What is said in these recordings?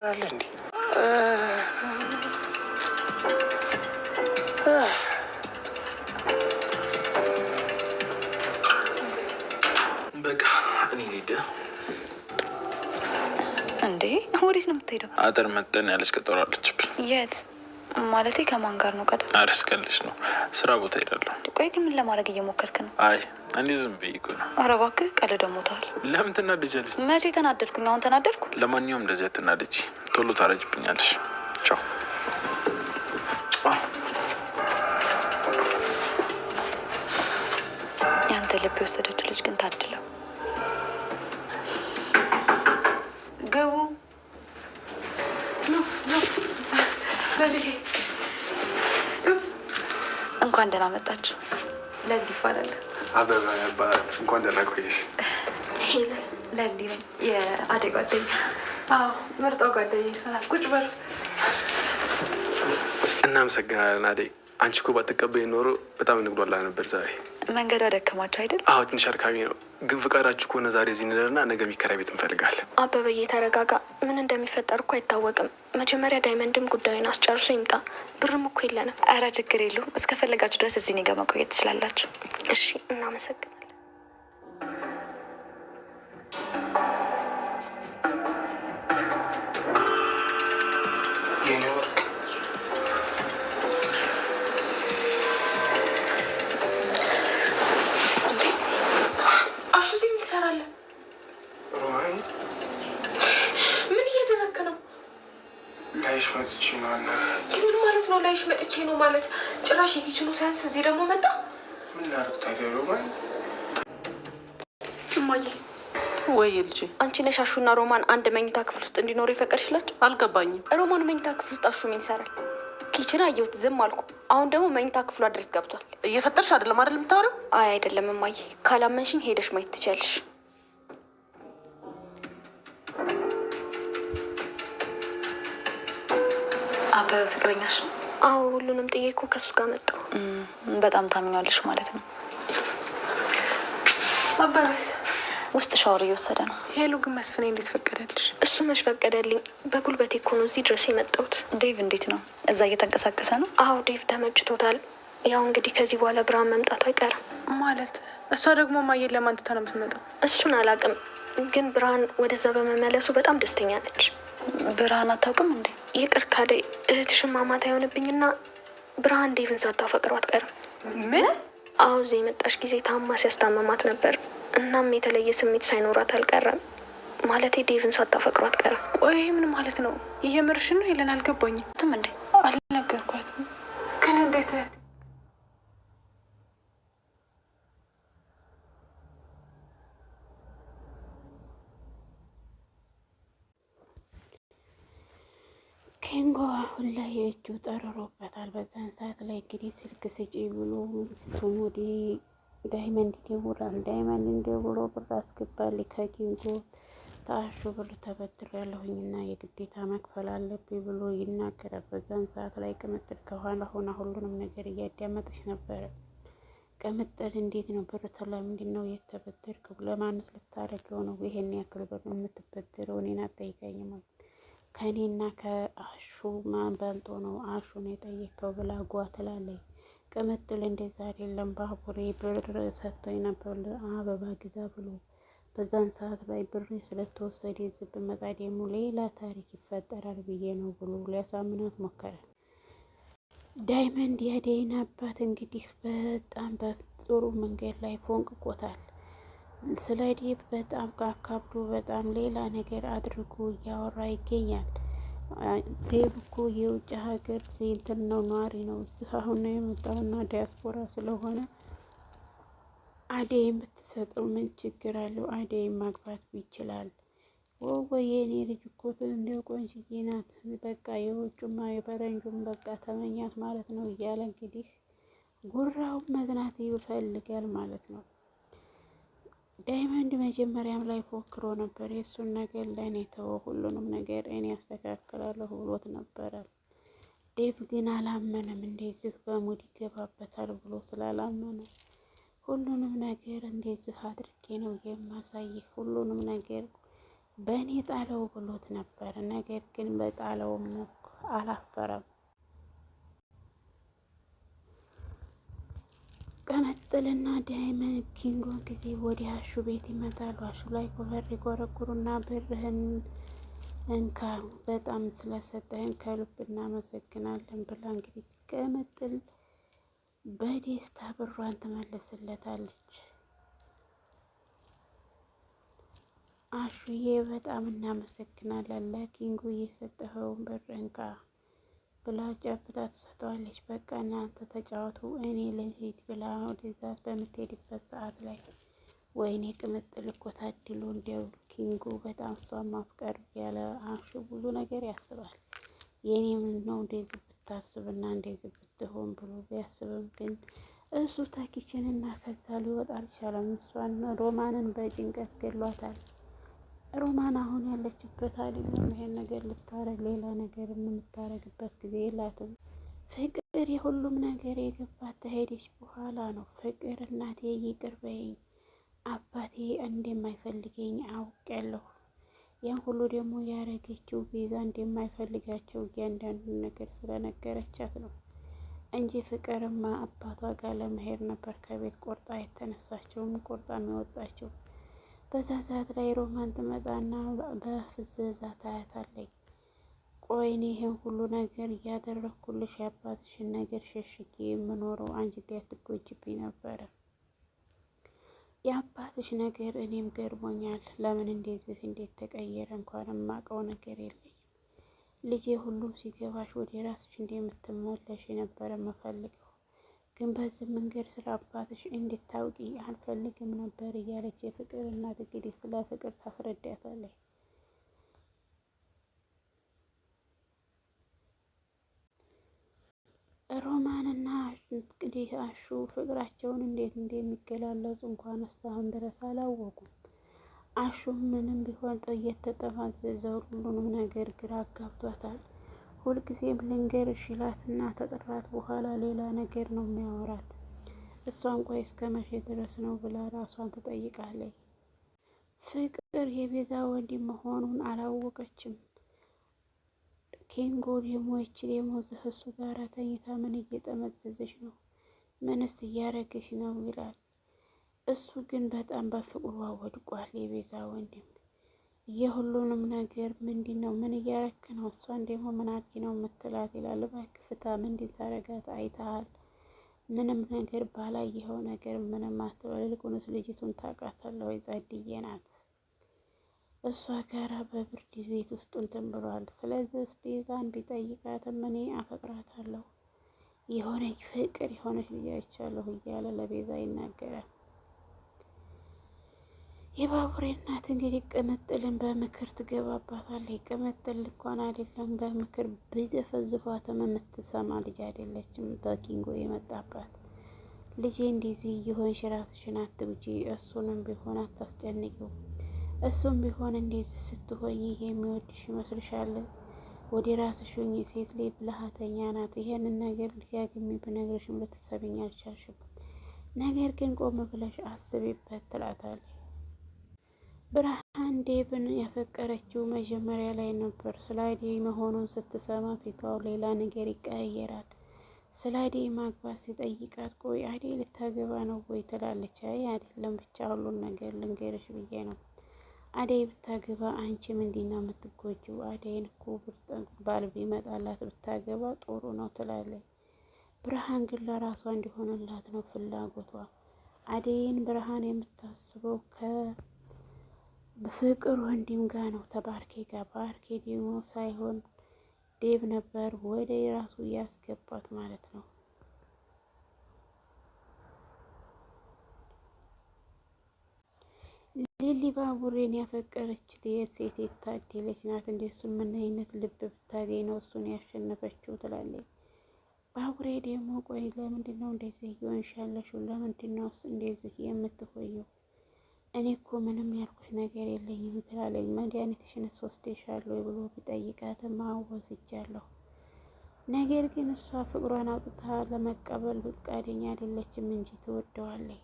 አለ እንዴ? በቃ እኔ ልሂድ። እንዴ ወዴት ነው የምትሄደው? አጥር መጠን ያለች ቀጠሮ አለችብኝ። የት ማለቴ? ከማን ጋር ነው ቀጠሮ? አርስቀልሽ ነው፣ ስራ ቦታ ሄዳለሁ። ቆይ ግን ምን ለማድረግ እየሞከርክ ነው? አይ እኔ ዝም ብዬ እኮ ነው። ኧረ እባክህ ቀልድ ሞታል። ለምን ትናደጃለሽ? መቼ ተናደድኩኝ? አሁን ተናደድኩ? ለማንኛውም እንደዚህ አትናደጂ፣ ቶሎ ታረጅብኛለሽ። ቻው። ያንተ ልብ የወሰደችው ልጅ ግን ታድለው። ግቡ። እንኳን ደህና መጣችሁ። ለሊ ይባላል። አበባ ይባላል። እንኳን ደህና ቆየሽ። ለሊ ነኝ፣ የአደይ ጓደኛ። አዎ ምርጧ ጓደኛ ይሰራል። ቁጭ በል። እናመሰግናለን አደይ። አንቺ እኮ ባትቀበይ ኖሮ በጣም እንግዷላ ነበር ዛሬ። መንገዱ አደከማችሁ አይደል? አዎ ትንሽ አድካሚ ነው፣ ግን ፍቃዳችሁ ከሆነ ዛሬ እዚህ እንደርና ነገ የሚከራይ ቤት እንፈልጋለን። አበበዬ ተረጋጋ። ምን እንደሚፈጠር እኮ አይታወቅም። መጀመሪያ ዳይመንድም ጉዳዩን አስጨርሶ ይምጣ። ብርም እኮ የለንም። ኧረ ችግር የለውም። እስከፈለጋችሁ ድረስ እዚህ እኔ ጋር መቆየት ትችላላችሁ። እሺ እናመሰግናለን። የኔ ወርቅ አሹ እዚህ ምን ትሰራለህ? ሮማን ምን እያደረግክ ነው? ላይሽ መጥቼ ነው። ምን ማለት ነው ላይሽ መጥቼ ነው ማለት? ጭራሽ የኪችኑ ሳያንስ እዚህ ደግሞ መጣ። ምን ላድርግ ታዲያ ሮማን? እማዬ ወይ ልጄ፣ አንቺ ነሽ አሹና ሮማን አንድ መኝታ ክፍል ውስጥ እንዲኖሩ የፈቀድሽላቸው? አልገባኝም። ሮማን መኝታ ክፍል ውስጥ አሹ ምን ይሰራል? ኪችን አየሁት፣ ዝም አልኩ። አሁን ደግሞ መኝታ ክፍሏ ድረስ ገብቷል። እየፈጠርሽ አይደለም አይደል የምታወሪው? አይ አይደለም እማዬ፣ ካላመንሽኝ ሄደሽ ማየት ትችያለሽ። አበበ ፍቅረኛሽ ነው? አዎ ሁሉንም ጥዬ እኮ ከሱ ጋር መጣሁ። በጣም ታምኛለሽ ማለት ነው። አበበስ ውስጥ ሻወር እየወሰደ ነው። ሄሉ ግን መስፍኔ እንዴት ፈቀደልሽ? እሱ መች ፈቀደልኝ? በጉልበቴ እኮ ነው እዚህ ድረስ የመጣሁት። ዴቭ እንዴት ነው? እዛ እየተንቀሳቀሰ ነው? አዎ ዴቭ ተመችቶታል። ያው እንግዲህ ከዚህ በኋላ ብርሃን መምጣቱ አይቀርም ማለት። እሷ ደግሞ ማየት ለማን ትታ ነው የምትመጣው? እሱን አላውቅም፣ ግን ብርሃን ወደዛ በመመለሱ በጣም ደስተኛ ነች። ብርሃን አታውቅም እንዴ? ይቅርታ አደይ፣ እህትሽን ማማት አይሆንብኝና ብርሃን ዴቭን ሳታፈቅረው አትቀርም። ምን? አዎ እዚህ የመጣሽ ጊዜ ታማ ሲያስታመማት ነበር። እናም የተለየ ስሜት ሳይኖራት አልቀረም። ማለቴ ዴቭን ሳታፈቅረው አትቀርም። ቆይ ምን ማለት ነው? እየምርሽን ነው? የለን አልገባኝም። ትም እንዴ? አልነገርኳትም። ግን እንዴት? ኬንጎ አሁን ላይ እጁ ጠርሮበታል። በዛን ሰዓት ላይ እንግዲህ ስልክ ስጪ ብሎ ሚስቱን ወደ ዳይመንድ ይደውላል። ዳይመንድ ደውሎ ብር አስገባል ከኬንጎ ታሹ ብር ተበድር ያለሁኝና የግዴታ መክፈል አለብኝ ብሎ ይናገራል። በዛን ሰዓት ላይ ቅምጥል ከኋላ ሆና ሁሉንም ነገር እያዳመጠች ነበረ። ቅምጥል እንዴት ነው ብር ምንድን ነው የተበደርከው? ለማንስ ልታደርገው ነው ይሄን ያክል ብር የምትበድረው? እኔን አትጠይቀኝም? ከእኔና ከአሹ ማን በልጦ ነው አሹን የጠየቀው ብላ ጓ ትላለች። ቅምጥል እንደዛ አይደለም፣ ባቡሬ ብር ሰጥቶኝ ነበር አበባ ግዛ ብሎ በዛን ሰዓት ላይ ብር ስለተወሰደ ዝብ መጣ ደግሞ ሌላ ታሪክ ይፈጠራል ብዬ ነው ብሎ ሊያሳምናት ሞከረ። ዳይመንድ ያደይን አባት እንግዲህ በጣም በጥሩ መንገድ ላይ ፎንቅቆታል። ስለ ዴቭ በጣም ካካብዶ በጣም ሌላ ነገር አድርጎ እያወራ ይገኛል። ዴቭ እኮ የውጭ ሀገር እንትን ነው ነዋሪ ነው፣ እዚህ አሁን ነው የመጣውና ዲያስፖራ ስለሆነ አደይም ብትሰጠው ምን ችግር አለው? አደይም ማግባት ይችላል። ወይ የኔ ልጅ እኮ እንደው ቆንጆዬ ናት፣ በቃ የውጭማ የፈረንጁም በቃ ተመኛት ማለት ነው እያለ እንግዲህ ጉራው መዝናት ይፈልጋል ማለት ነው። ዳይመንድ መጀመሪያም ላይ ፎክሮ ነበር፣ የእሱን ነገር ለእኔ ተወው፣ ሁሉንም ነገር እኔ ያስተካክላለሁ ብሎት ነበረ። ዴቭ ግን አላመነም። እንደዚህ በሙድ ይገባበታል ብሎ ስላላመነ ሁሉንም ነገር እንደዚህ አድርጌ ነው የማሳይህ፣ ሁሉንም ነገር በእኔ ጣለው ብሎት ነበር። ነገር ግን በጣለውም አላፈረም። ቅምጥልና ዳይመንድ ኪንጎን ጊዜ ወደ አሹ ቤት ይመጣሉ። አሹ ላይ ኮበር ይጎረጉሩና ብርህን እንካ በጣም ስለሰጠህን ከልብ እናመሰግናለን ብላ እንግዲህ ቅምጥል በደስታ ብሯን ትመልስለታለች። አሹዬ በጣም እናመሰግናለን ለኪንጉ የሰጠኸውን ብር እንካ ብላ ጨብጣ ትሰጠዋለች። በቃ እናንተ ተጫወቱ እኔ ልሂድ ብላ ወደዛ በምትሄድበት ሰዓት ላይ ወይኔ ቅምጥል እኮ ታድሎ እንዲያው ኪንጉ በጣም እሷን ማፍቀር ያለ አሹ ብዙ ነገር ያስባል። የኔ ምን ነው እንደዚህ ብታስብና እንደዚህ ብትሆን ብሎ ቢያስብም ግን እሱ ታኪችንና ከዛ ሊወጣ አልቻለም። እሷን ሮማንን በጭንቀት ገሏታል። ሮማን አሁን ያለችበት አይደለም ይሄን ነገር ልታረግ ሌላ ነገር የምታረግበት ጊዜ የላትም። ፍቅር የሁሉም ነገር የገባት ተሄደች በኋላ ነው። ፍቅር እናቴ ይቅር በይኝ፣ አባቴ እንደማይፈልገኝ አውቄያለሁ። ያን ሁሉ ደግሞ ያረገችው ቤዛ እንደማይፈልጋቸው እያንዳንዱን ነገር ስለነገረቻት ነው እንጂ ፍቅርማ አባቷ ጋር ለመሄድ ነበር ከቤት ቆርጣ የተነሳቸውም ቆርጣ የሚወጣቸው። በዛ ሰዓት ላይ ሮማን ትመጣና በፍዝዛ ታያታለች። ቆይኔ ይሄን ሁሉ ነገር እያደረኩልሽ የአባትሽን ነገር ሸሽጌ የምኖረው አንቺ ጋር ትጎጅብኝ ነበረ። የአባትሽ ነገር እኔም ገርሞኛል። ለምን እንደዚህ እንዴት ተቀየረ እንኳን የማውቀው ነገር የለኝም። ልጄ ሁሉም ሲገባሽ ወደ ራስሽ እንደምትመለሽ የነበረ የምፈልገው ግን በዚህ መንገድ ስለ አባትሽ እንድታውቂ አልፈልግም ነበር እያለች የፍቅር እናት እንግዲህ ስለ ፍቅር ታስረዳታለች። ሮማንና እንግዲህ አሹ ፍቅራቸውን እንዴት እንደሚገላለጹ እንኳን እስካሁን ድረስ አላወቁም። አሹ ምንም ቢሆን እየተጠማዘዘው ሁሉንም ነገር ግራ አጋብቷታል። ሁልጊዜም ልንገርሽ ይላትና ተጠራት በኋላ ሌላ ነገር ነው የሚያወራት። እሷን ቆይ እስከ መቼ ድረስ ነው ብላ ራሷን ትጠይቃለች። ፍቅር የቤዛ ወንድም መሆኑን አላወቀችም። ኪንጎ ደግሞ ይቺ ደግሞ እሱ ጋር ተኝታ ምን እየጠመዘዘች ነው? ምንስ እያረገች ነው ይላል። እሱ ግን በጣም በፍቅሯ ወድቋል። የቤዛ ወንድም የሁሉንም ነገር ምንድን ነው ምን እያረክ ነው? እሷን ደግሞ ምን አድርጊ ነው የምትላት ይላል። እባክህ ፍታ፣ ምንድን ሳረጋት አይተሃል? ምንም ነገር ባላየኸው ነገር ምንም አትበል። ይልቁንስ ልጅቱን ታውቃታለህ ወይ? ጸድዬ ናት። እሷ ጋራ በብርድ ቤት ውስጥ እንትን ብሏል። ስለዚህ ቤዛን ቢጠይቃትም እኔ አፈቅራታለሁ፣ የሆነች ፍቅር የሆነች ልጅ አይቻለሁ እያለ ለቤዛ ይናገራል። የባቡሬ እናት እንግዲህ ቅምጥልን በምክር ትገባባታለች። ቅምጥል እንኳን አይደለም በምክር ብዘፈዝፏትም የምትሰማ ልጅ አይደለችም። በኪንጎ የመጣባት ልጄ እንደዚህ እየሆንሽ ራስሽን አትጉጂ፣ እሱንም ቢሆን አታስጨንቂው። እሱም ቢሆን እንደዚህ ስትሆኝ የሚወድሽ ይመስልሻል? ወደ ራስሽ ሁኚ። ሴት ላይ ብልሃተኛ ናት። ይሄንን ነገር ደጋግሜ ብነግርሽም ልትሰሚኝ አልቻልሽም። ነገር ግን ቆም ብለሽ አስቢበት ትላታለች። ብርሃን ዴቭን ያፈቀረችው መጀመሪያ ላይ ነበር። ስለ አደይ መሆኑን ስትሰማ ፊቷ ሌላ ነገር ይቀያየራል። ስለ አደይ ማግባት ሲጠይቃት ቆይ አደይ ልታገባ ነው ወይ ትላለች። አይ አይደለም፣ ብቻ ሁሉን ነገር ልንገርሽ ብዬ ነው። አደይ ብታገባ አንቺ ምንድን ነው የምትጎጂው? አደይን እኮ ባል ቢመጣላት ብታገባ ጥሩ ነው ትላለች። ብርሃን ግን ለራሷ እንዲሆንላት ነው ፍላጎቷ። አደይን ብርሃን የምታስበው በፍቅር ወንድም ጋር ነው፣ ተባርኬ ጋር። ባርኬ ደግሞ ሳይሆን ዴቭ ነበር ወደ ራሱ ያስገባት ማለት ነው። ሊሊ ባቡሬን ያፈቀረች ሴት የታደለች ናት። እንደሱ ምን አይነት ልብ ብታገኝ ነው እሱን ያሸነፈችው ትላለች። ባቡሬ ደግሞ ቆይ ለምንድን ነው እንደዚህ እየሆንሽ ያለሽው? ለምንድን ነው እንደዚህ የምትሆየው? እኔ እኮ ምንም ያልኩሽ ነገር የለኝም ትላለች። መድኃኒትሽን ወስደሻል ብሎ ቢጠይቃትም አዎ ወስጃለሁ። ነገር ግን እሷ ፍቅሯን አውጥታ ለመቀበል ፈቃደኛ አይደለችም እንጂ ትወደዋለች።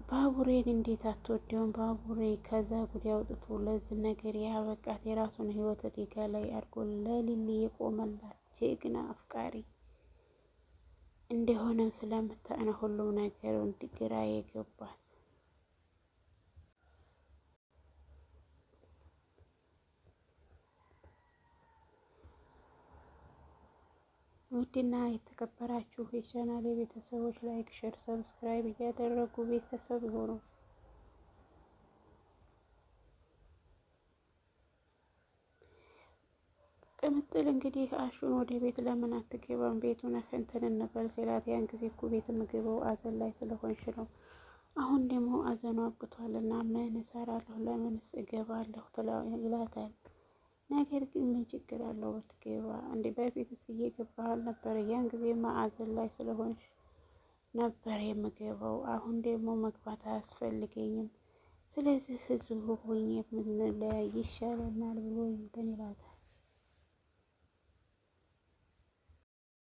ባቡሬን እንዴት አትወደውም? ባቡሬ ከዛ ጉድ አውጥቶ ለዚህ ነገር ያበቃት የራሱን ህይወት አደጋ ላይ አድርጎ ለሊሊ የቆመላት ጀግና አፍቃሪ እንደሆነም ስለምታነ ሁሉም ነገር እንዲግራ የገባት ውድና የተከበራችሁ የቻናሌ ቤተሰቦች ላይክ፣ ሼር፣ ሰብስክራይብ እያደረጉ ቤተሰብ ይሁኑ። ቅምጥል እንግዲህ አሹን ወደ ቤት ለምን አትገባም? ቤቱን እንትን እንበል ሲላት ያን ጊዜ እኮ ቤት ምግበው አዘን ላይ ስለሆንሽ ነው። አሁን ደግሞ አዘኑ አብቅቷልና ምን እሰራለሁ? ለምንስ እገባለሁ? ይላታል። ነገር ግን ምን ችግር አለው ብትገባ? እንዴ በፊትስ እየገባህ አልነበረ? ያን ጊዜ ማዕዘን ላይ ስለሆንሽ ነበር የምገባው። አሁን ደግሞ መግባት አያስፈልገኝም። ስለዚህ እዚሁ ሆኜ የምንለያይ ይሻለናል ብሎ እንትን ይላታል።